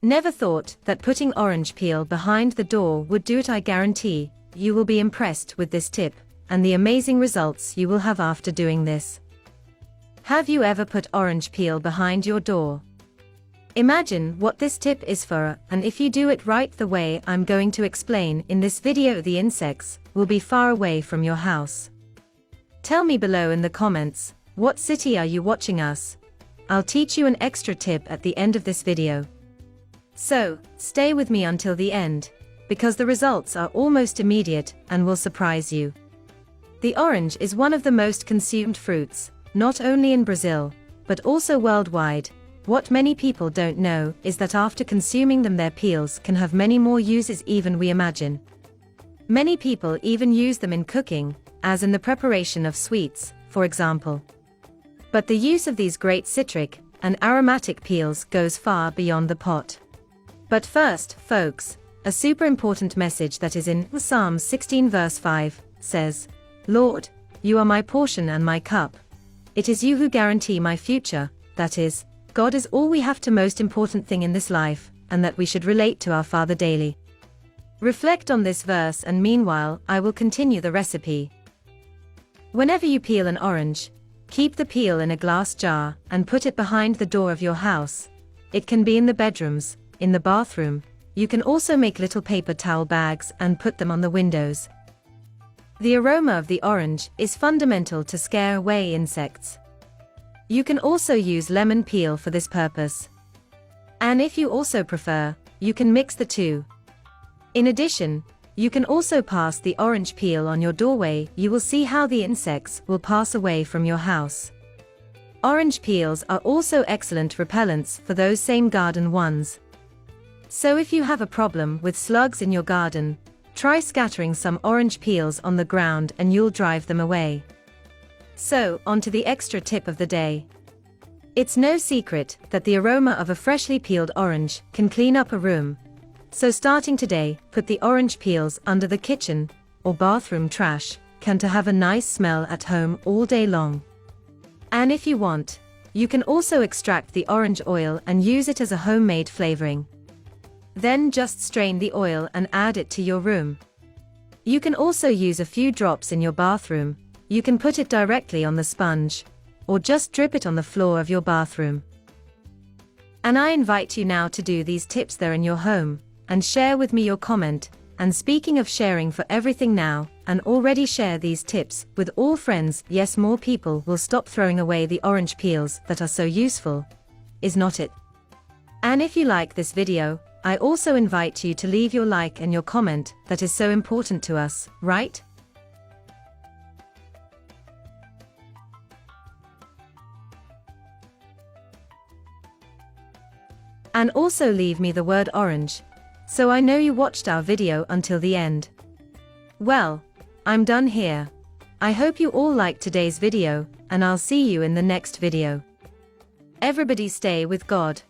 Never thought that putting orange peel behind the door would do it. I guarantee you will be impressed with this tip, and the amazing results you will have after doing this. Have you ever put orange peel behind your door? Imagine what this tip is for, and if you do it right the way I'm going to explain in this video, the insects will be far away from your house. Tell me below in the comments, what city are you watching us? I'll teach you an extra tip at the end of this video. So, stay with me until the end, because the results are almost immediate and will surprise you. The orange is one of the most consumed fruits, not only in Brazil, but also worldwide. What many people don't know is that after consuming them, their peels can have many more uses even we imagine. Many people even use them in cooking, as in the preparation of sweets, for example. But the use of these great citric and aromatic peels goes far beyond the pot. But first, folks, a super important message that is in Psalms 16 verse 5 says, "Lord, you are my portion and my cup. It is you who guarantee my future." That is, God is all we have to, most important thing in this life, and that we should relate to our Father daily. Reflect on this verse, and meanwhile, I will continue the recipe. Whenever you peel an orange, keep the peel in a glass jar and put it behind the door of your house. It can be in the bedrooms, in the bathroom. You can also make little paper towel bags and put them on the windows. The aroma of the orange is fundamental to scare away insects. You can also use lemon peel for this purpose. And if you also prefer, you can mix the two. In addition, you can also pass the orange peel on your doorway. You will see how the insects will pass away from your house. Orange peels are also excellent repellents for those same garden ones. So if you have a problem with slugs in your garden, try scattering some orange peels on the ground and you'll drive them away. So, on to the extra tip of the day. It's no secret that the aroma of a freshly peeled orange can clean up a room. So starting today, put the orange peels under the kitchen or bathroom trash can to have a nice smell at home all day long. And if you want, you can also extract the orange oil and use it as a homemade flavoring. Then just strain the oil and add it to your room. You can also use a few drops in your bathroom. You can put it directly on the sponge, or just drip it on the floor of your bathroom. And I invite you now to do these tips there in your home, and share with me your comment. And speaking of sharing for everything now, and already share these tips with all friends. Yes, more people will stop throwing away the orange peels that are so useful. Is not it? And if you like this video, I also invite you to leave your like and your comment. That is so important to us, right? And also leave me the word orange, so I know you watched our video until the end. Well, I'm done here. I hope you all liked today's video, and I'll see you in the next video. Everybody stay with God.